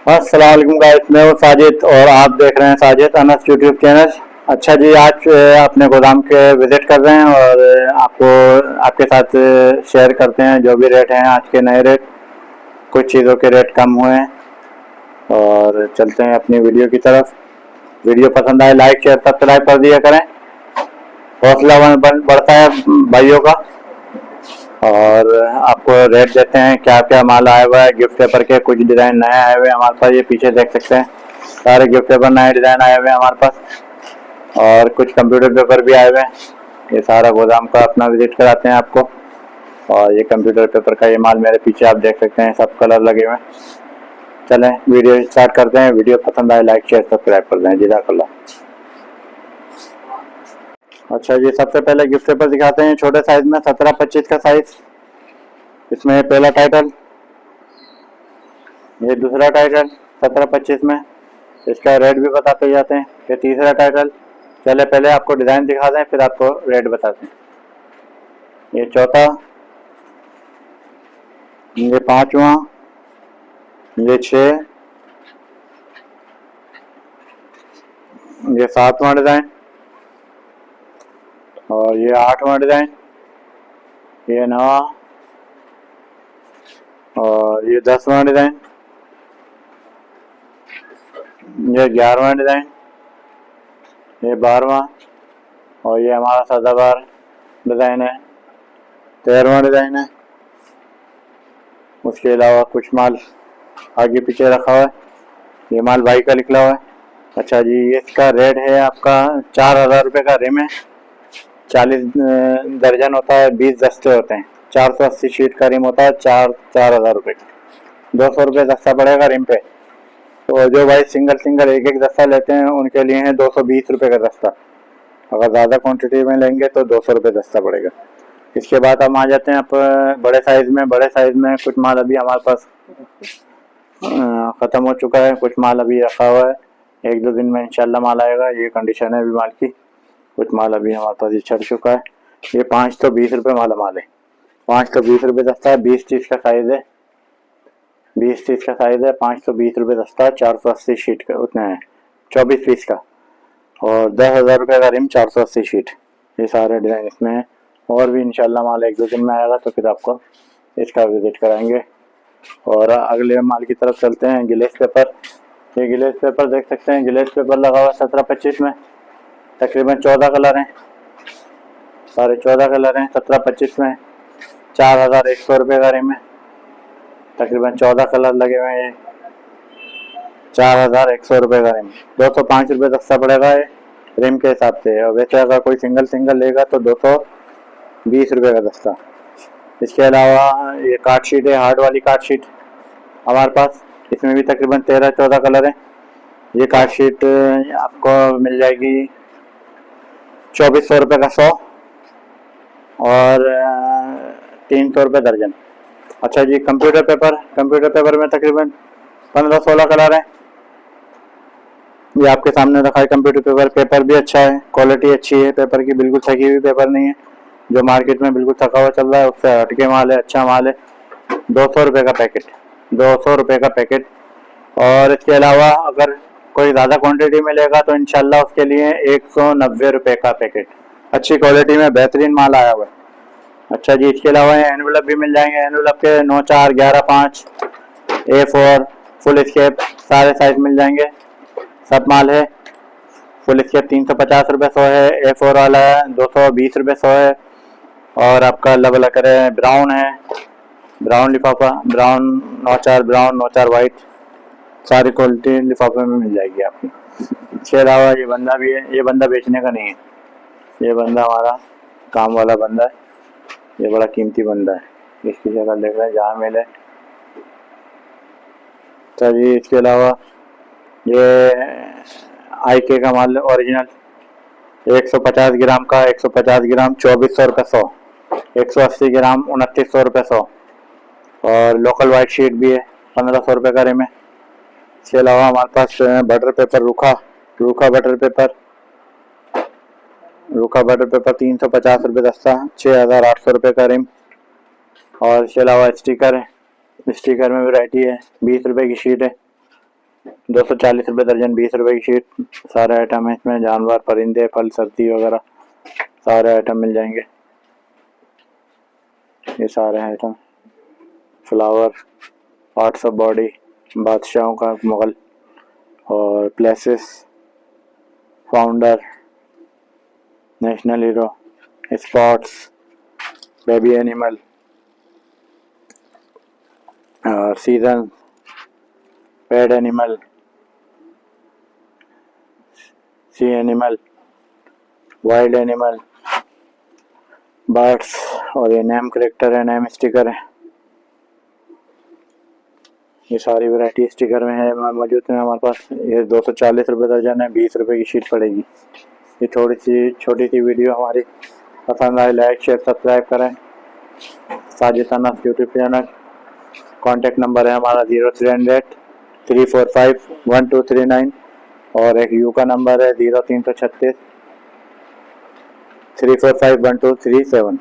अस्सलाम वालेकुम गाइस, मैं हूँ साजिद और आप देख रहे हैं साजिद अनस यूट्यूब चैनल। अच्छा जी, आज अपने गोदाम के विजिट कर रहे हैं और आपको आपके साथ शेयर करते हैं जो भी रेट हैं, आज के नए रेट। कुछ चीज़ों के रेट कम हुए हैं और चलते हैं अपनी वीडियो की तरफ। वीडियो पसंद आए लाइक शेयर सब्सक्राइब कर दिया करें, हौसला बढ़ता है भाइयों का। और आपको रेट देते हैं क्या क्या माल आया हुआ है। गिफ्ट पेपर के कुछ डिज़ाइन नए आए हुए हैं हमारे पास, ये पीछे देख सकते हैं। सारे गिफ्ट पेपर नए डिज़ाइन आए हुए हैं हमारे पास और कुछ कंप्यूटर पेपर भी आए हुए हैं। ये सारा गोदाम का अपना विजिट कराते हैं आपको। और ये कंप्यूटर पेपर का ये माल मेरे पीछे आप देख सकते हैं, सब कलर लगे हुए हैं। चलें वीडियो स्टार्ट करते हैं। वीडियो पसंद आए लाइक शेयर सब्सक्राइब कर दें। जज़ाकल्लाह। अच्छा जी, सबसे पहले गिफ्ट पेपर दिखाते हैं छोटे साइज में, 17-25 का साइज। इसमें पहला टाइटल, ये दूसरा टाइटल 17-25 में। इसका रेट भी बताते जाते हैं। ये तीसरा टाइटल। चले पहले आपको डिज़ाइन दिखा दें फिर आपको रेट बताते हैं। ये चौथा, ये पांचवा, ये 6, ये 7वां डिज़ाइन और ये 8वां डिज़ाइन, ये 9वां और ये 10वां डिज़ाइन, ये 11वां डिज़ाइन, ये 12वां और ये हमारा सदाबहार डिज़ाइन है, 13वां डिज़ाइन है। उसके अलावा कुछ माल आगे पीछे रखा हुआ है। ये माल भाई का निकला हुआ है। अच्छा जी, इसका रेट है आपका 4,000 रुपये का रिम है। 40 दर्जन होता है, 20 दस्ते होते हैं। 480 शीट का रिम होता है। 4,000 रुपये का 200 रुपये दस्ता पड़ेगा रिम पे। तो जो भाई सिंगल सिंगल एक एक दस्ता लेते हैं उनके लिए है 220 रुपये का दस्ता। अगर ज़्यादा क्वांटिटी में लेंगे तो 200 रुपये दस्ता पड़ेगा। इसके बाद हम आ जाते हैं आप बड़े साइज़ में। बड़े साइज़ में कुछ माल अभी हमारे पास ख़त्म हो चुका है, कुछ माल अभी रखा हुआ है। 1-2 दिन में इंशाल्लाह माल आएगा। ये कंडीशन है अभी माल की। कुछ माल अभी हमारे पास ये चढ़ चुका है। ये 520 रुपये माल है। 520 रुपये दस्ता है। 20-30 का साइज़ है। 20-30 का साइज़ है। 520 रुपये दस्ता है। 480 शीट का उतना है, 24 पीस का। और 10,000 रुपये का रिम, 480 शीट। ये सारे डिज़ाइन इसमें है। और भी इंशाल्लाह माल 1-2 दिन में आएगा तो फिर आपको इसका विजिट कराएंगे। और अगले माल की तरफ चलते हैं। गिलेस पेपर, ये गिलेस पेपर देख सकते हैं। गिलेस पेपर लगा हुआ 17-25 में। तकरीबन 14 कलर हैं, सारे 14 कलर हैं 17-25 में। 4,100 रुपये का रिम है। तकरीबन 14 कलर लगे हुए हैं। 4,100 रुपये का रिम, 205 रुपये दस्ता पड़ेगा ये रिम के हिसाब से। और वैसे अगर कोई सिंगल सिंगल लेगा तो 220 रुपये का दस्ता। इसके अलावा ये कार्ड शीट है, हार्ड वाली कार्ड शीट हमारे पास। इसमें भी तकरीबन 13-14 कलर हैं। ये कार्ड शीट आपको मिल जाएगी 2,400 रुपये का 100 और 300 रुपये दर्जन। अच्छा जी, कंप्यूटर पेपर में तकरीबन 15-16 कलर हैं। ये आपके सामने रखा है कंप्यूटर पेपर। पेपर भी अच्छा है, क्वालिटी अच्छी है पेपर की, बिल्कुल थकी हुई पेपर नहीं है। जो मार्केट में बिल्कुल थका हुआ चल रहा है उससे हटके माल है, अच्छा माल है। 200 रुपये का पैकेट, 200 रुपये का पैकेट। और इसके अलावा अगर कोई ज़्यादा क्वांटिटी में लेगा तो इंशाल्लाह उसके लिए 190 रुपये का पैकेट। अच्छी क्वालिटी में बेहतरीन माल आया हुआ है। अच्छा जी, इसके अलावा एनवेलप भी मिल जाएंगे। एनवेलप के 9-4, 11-5, A4, फुल स्केप सारे साइज मिल जाएंगे। सब माल है। फुल स्केप 350 रुपये 100 है। A4 वाला है 220 रुपये 100 है। और आपका अलग अलग करे ब्राउन है, ब्राउन लिफाफा, ब्राउन 9-4 ब्राउन, 9-4 वाइट, सारी क्वालिटी लिफाफे में मिल जाएगी आपकी। इसके अलावा ये बंदा भी है। ये बंदा बेचने का नहीं है, ये बंदा हमारा काम वाला बंदा है। ये बड़ा कीमती बंदा है। इसकी जगह देख रहे हैं जहाँ मिले। तो जी, इसके अलावा ये IK का माल ओरिजिनल 150 ग्राम का, 150 ग्राम 2,400 रुपये 100, 180 ग्राम 2,900 रुपये 100। और लोकल वाइट शीट भी है, 1,500 रुपये का रिम है। इसके अलावा हमारे पास बटर पेपर, रूखा बटर पेपर 350 रुपये दस्ता, 6,800 रुपये का रिम। और इसके अलावा स्टिकर है। स्टिकर में वैरायटी है, 20 रुपये की शीट है। 240 रुपये दर्जन, 20 रुपये की शीट। सारे आइटम है इसमें, जानवर, परिंदे, फल, सब्जी वगैरह सारे आइटम मिल जाएंगे। ये सारे item, flower, parts of body, बादशाहों का, मुगल, और places, founder, national hero, spots, baby animal, और season, pet animal, sea animal, wild animal, birds, और ये नेम करेक्टर है, नेम स्टिकर है। ये सारी वैरायटी स्टिकर में है मौजूद है हमारे पास। ये 240 रुपये दर्जन है, 20 रुपये की शीट पड़ेगी। ये थोड़ी सी छोटी सी वीडियो हमारी पसंद आए, लाइक शेयर सब्सक्राइब करें। Sajid Anas YouTube channel. Contact number है हमारा 0300 345 1239, और एक यू का नंबर है 0336 345 1237।